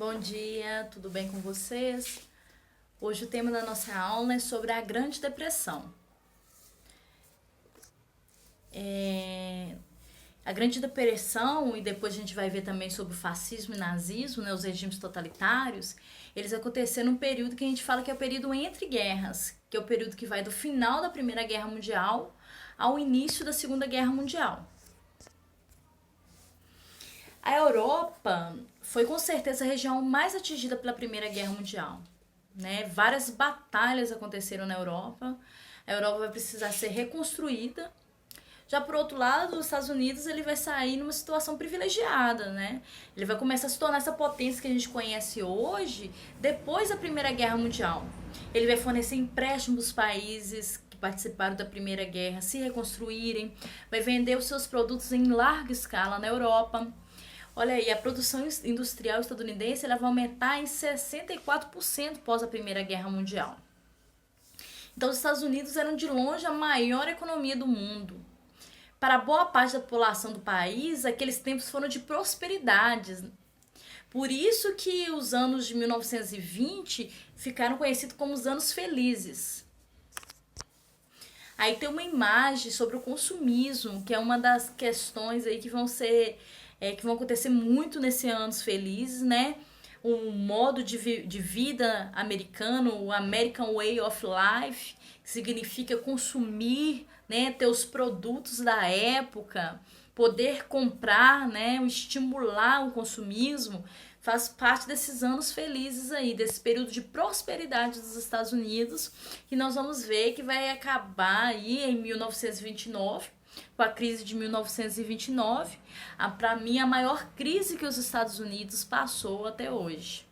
Bom dia, tudo bem com vocês? Hoje o tema da nossa aula é sobre a Grande Depressão. A Grande Depressão, e depois a gente vai ver também sobre o fascismo e nazismo, né, os regimes totalitários, eles aconteceram num período que a gente fala que é o período entre guerras, que é o período que vai do final da Primeira Guerra Mundial ao início da Segunda Guerra Mundial. A Europa foi com certeza a região mais atingida pela Primeira Guerra Mundial, né? Várias batalhas aconteceram na Europa. A Europa vai precisar ser reconstruída. Já por outro lado, os Estados Unidos ele vai sair numa situação privilegiada, né? Ele vai começar a se tornar essa potência que a gente conhece hoje depois da Primeira Guerra Mundial. Ele vai fornecer empréstimos aos países que participaram da Primeira Guerra se reconstruírem, vai vender os seus produtos em larga escala na Europa. Olha aí, a produção industrial estadunidense ela vai aumentar em 64% pós a Primeira Guerra Mundial. Então, os Estados Unidos eram de longe a maior economia do mundo. Para boa parte da população do país, aqueles tempos foram de prosperidades. Por isso que os anos de 1920 ficaram conhecidos como os anos felizes. Aí tem uma imagem sobre o consumismo, que é uma das questões aí que vão acontecer muito nesses anos felizes, né? O modo de vida americano, o American Way of Life, que significa consumir, né? Ter os produtos da época, poder comprar, né? Estimular o consumismo, faz parte desses anos felizes aí, desse período de prosperidade dos Estados Unidos, que nós vamos ver que vai acabar aí em 1929, com a crise de 1929, para mim a maior crise que os Estados Unidos passou até hoje.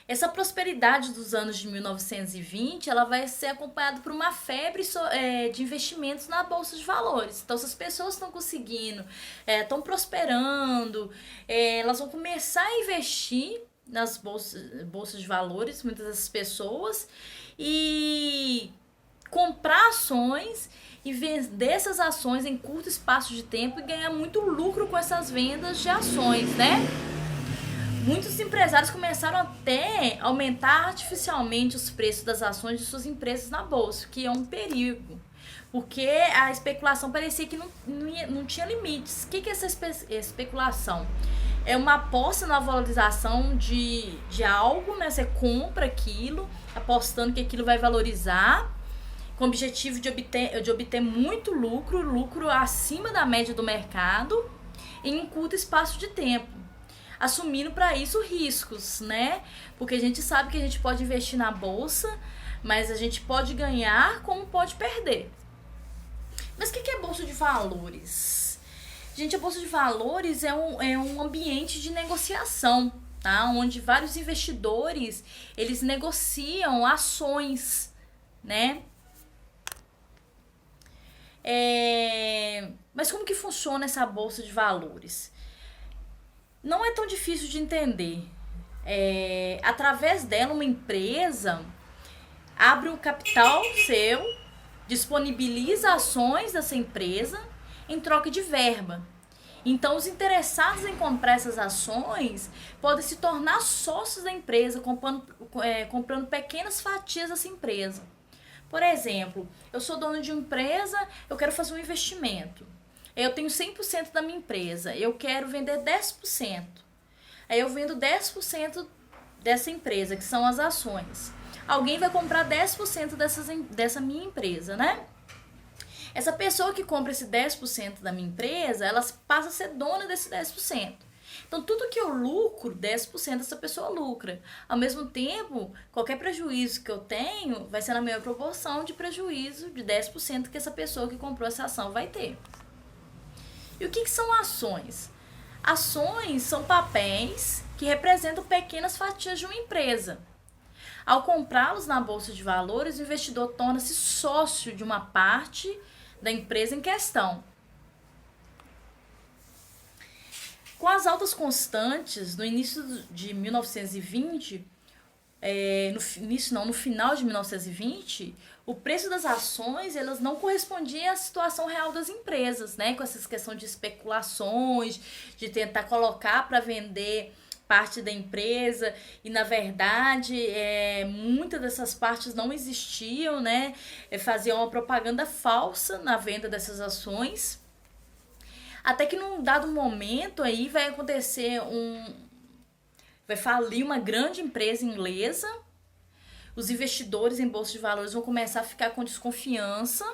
Essa prosperidade dos anos de 1920, ela vai ser acompanhada por uma febre de investimentos na bolsa de valores. Então, se as pessoas estão conseguindo, estão prosperando, elas vão começar a investir nas bolsas de valores, muitas dessas pessoas, e comprar ações e vender essas ações em curto espaço de tempo e ganhar muito lucro com essas vendas de ações, né? Muitos empresários começaram até a aumentar artificialmente os preços das ações de suas empresas na bolsa, que é um perigo, porque a especulação parecia que não tinha limites. O que é essa especulação? É uma aposta na valorização de algo, né? Você compra aquilo, apostando que aquilo vai valorizar, com o objetivo de obter muito lucro acima da média do mercado em um curto espaço de tempo, assumindo para isso riscos, né? Porque a gente sabe que a gente pode investir na bolsa, mas a gente pode ganhar como pode perder. Mas o que é bolsa de valores? Gente, a bolsa de valores é um ambiente de negociação, tá? Onde vários investidores, eles negociam ações, né? Mas como que funciona essa bolsa de valores? Não é tão difícil de entender. Através dela, uma empresa abre um capital seu, disponibiliza ações dessa empresa em troca de verba. Então, os interessados em comprar essas ações podem se tornar sócios da empresa, comprando pequenas fatias dessa empresa. Por exemplo, eu sou dono de uma empresa, eu quero fazer um investimento. Eu tenho 100% da minha empresa, eu quero vender 10%. Aí eu vendo 10% dessa empresa, que são as ações. Alguém vai comprar 10% dessa minha empresa, né? Essa pessoa que compra esse 10% da minha empresa, ela passa a ser dona desse 10%. Então, tudo que eu lucro, 10% essa pessoa lucra. Ao mesmo tempo, qualquer prejuízo que eu tenho vai ser na mesma proporção de prejuízo de 10% que essa pessoa que comprou essa ação vai ter. E o que são ações? Ações são papéis que representam pequenas fatias de uma empresa. Ao comprá-los na bolsa de valores, o investidor torna-se sócio de uma parte da empresa em questão. Com as altas constantes, no início de 1920, no final de 1920, o preço das ações elas não correspondia à situação real das empresas, né? Com essa questão de especulações, de tentar colocar para vender parte da empresa e na verdade muitas dessas partes não existiam, né? Faziam uma propaganda falsa na venda dessas ações, até que num dado momento aí vai falir uma grande empresa inglesa, os investidores em bolsa de valores vão começar a ficar com desconfiança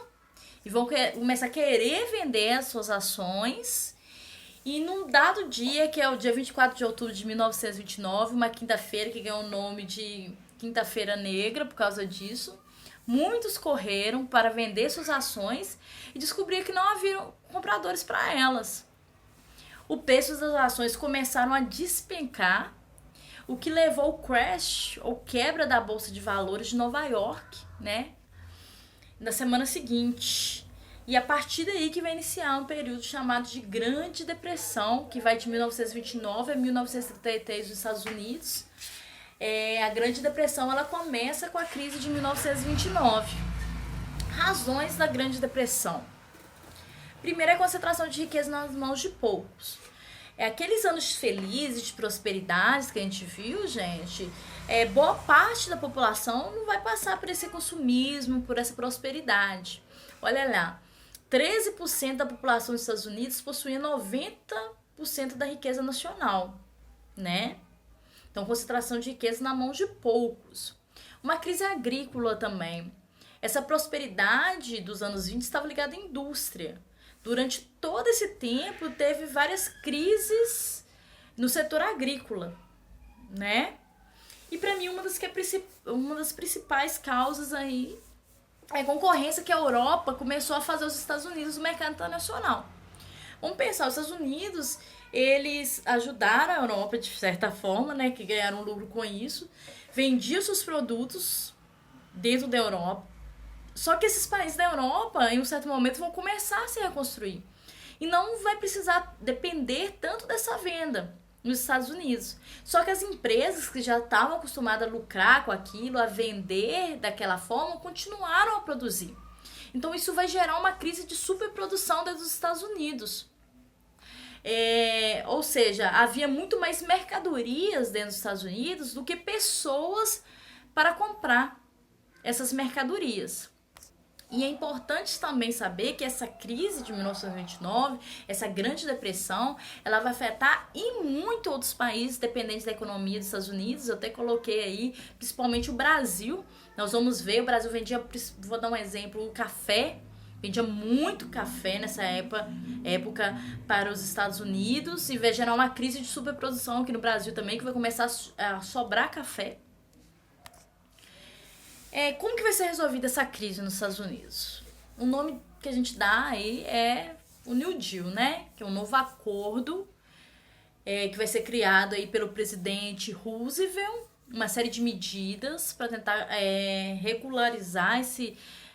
e vão começar a querer vender as suas ações. E num dado dia, que é o dia 24 de outubro de 1929, uma quinta-feira que ganhou o nome de Quinta-feira Negra por causa disso, muitos correram para vender suas ações e descobriram que não haviam compradores para elas. O preço das ações começaram a despencar, o que levou ao crash, ou quebra da Bolsa de Valores de Nova York, né? Na semana seguinte. E a partir daí que vai iniciar um período chamado de Grande Depressão, que vai de 1929 a 1933 nos Estados Unidos. A Grande Depressão ela começa com a crise de 1929. Razões da Grande Depressão. Primeiro é a concentração de riqueza nas mãos de poucos. Aqueles anos felizes, de prosperidade que a gente viu, gente, boa parte da população não vai passar por esse consumismo, por essa prosperidade. Olha lá, 13% da população dos Estados Unidos possuía 90% da riqueza nacional, né? Então, concentração de riqueza na mão de poucos. Uma crise agrícola também. Essa prosperidade dos anos 20 estava ligada à indústria. Durante todo esse tempo, teve várias crises no setor agrícola, né? E para mim, uma das principais causas aí é a concorrência que a Europa começou a fazer aos Estados Unidos no mercado internacional. Vamos pensar, os Estados Unidos, eles ajudaram a Europa de certa forma, né, que ganharam lucro com isso, vendiam seus produtos dentro da Europa. Só que esses países da Europa, em um certo momento, vão começar a se reconstruir. E não vai precisar depender tanto dessa venda nos Estados Unidos. Só que as empresas que já estavam acostumadas a lucrar com aquilo, a vender daquela forma, continuaram a produzir. Então isso vai gerar uma crise de superprodução dentro dos Estados Unidos. Ou seja, havia muito mais mercadorias dentro dos Estados Unidos do que pessoas para comprar essas mercadorias. E é importante também saber que essa crise de 1929, essa Grande Depressão, ela vai afetar em muito outros países dependentes da economia dos Estados Unidos. Eu até coloquei aí, principalmente o Brasil. Nós vamos ver, o Brasil vendia, vou dar um exemplo, o café. Vendia muito café nessa época para os Estados Unidos e vai gerar uma crise de superprodução aqui no Brasil também, que vai começar a sobrar café. Como que vai ser resolvida essa crise nos Estados Unidos? O nome que a gente dá aí é o New Deal, né? Que é um novo acordo que vai ser criado aí pelo presidente Roosevelt, uma série de medidas para tentar regularizar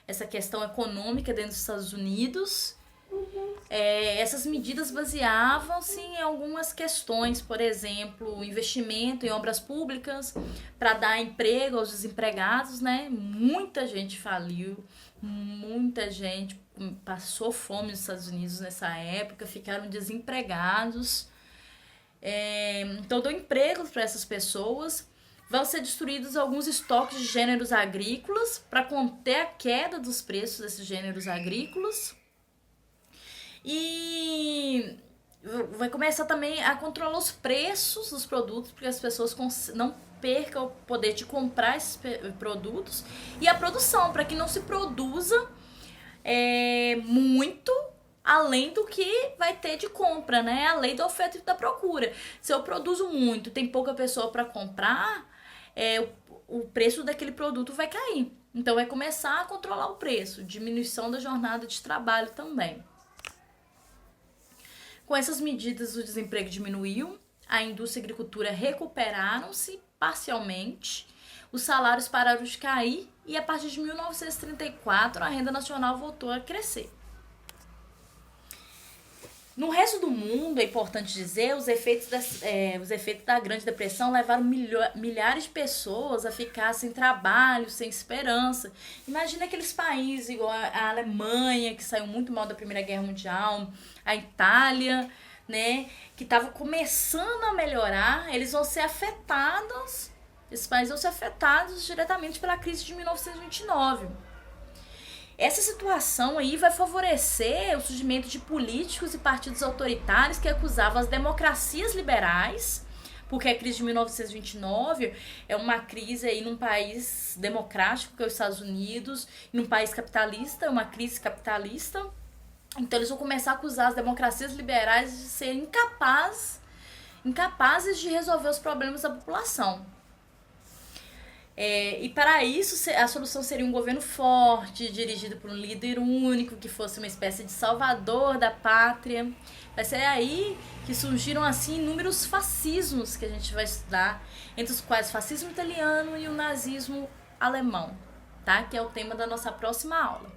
essa questão econômica dentro dos Estados Unidos. Essas medidas baseavam-se em algumas questões, por exemplo, investimento em obras públicas para dar emprego aos desempregados, né? Muita gente faliu, muita gente passou fome nos Estados Unidos nessa época, ficaram desempregados. Então, deu emprego para essas pessoas. Vão ser destruídos alguns estoques de gêneros agrícolas para conter a queda dos preços desses gêneros agrícolas. E vai começar também a controlar os preços dos produtos, porque as pessoas não percam o poder de comprar esses produtos. E a produção, para que não se produza muito além do que vai ter de compra, né? A lei da oferta e da procura. Se eu produzo muito, tem pouca pessoa para comprar, o preço daquele produto vai cair. Então vai começar a controlar o preço, diminuição da jornada de trabalho também. Com essas medidas, o desemprego diminuiu, a indústria e a agricultura recuperaram-se parcialmente, os salários pararam de cair e a partir de 1934 a renda nacional voltou a crescer. No resto do mundo, é importante dizer, os efeitos da Grande Depressão levaram milhares de pessoas a ficar sem trabalho, sem esperança. Imagina aqueles países igual a Alemanha, que saiu muito mal da Primeira Guerra Mundial, a Itália né, que estavam começando a melhorar, eles vão ser afetados, esses países vão ser afetados diretamente pela crise de 1929. Essa situação aí vai favorecer o surgimento de políticos e partidos autoritários que acusavam as democracias liberais, porque a crise de 1929 é uma crise aí num país democrático, que é os Estados Unidos, e num país capitalista, é uma crise capitalista. Então eles vão começar a acusar as democracias liberais de serem incapazes de resolver os problemas da população. E para isso a solução seria um governo forte, dirigido por um líder único, que fosse uma espécie de salvador da pátria. Vai ser aí que surgiram assim inúmeros fascismos que a gente vai estudar, entre os quais o fascismo italiano e o nazismo alemão, tá? Que é o tema da nossa próxima aula.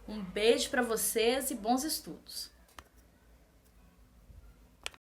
Um beijo para vocês e bons estudos!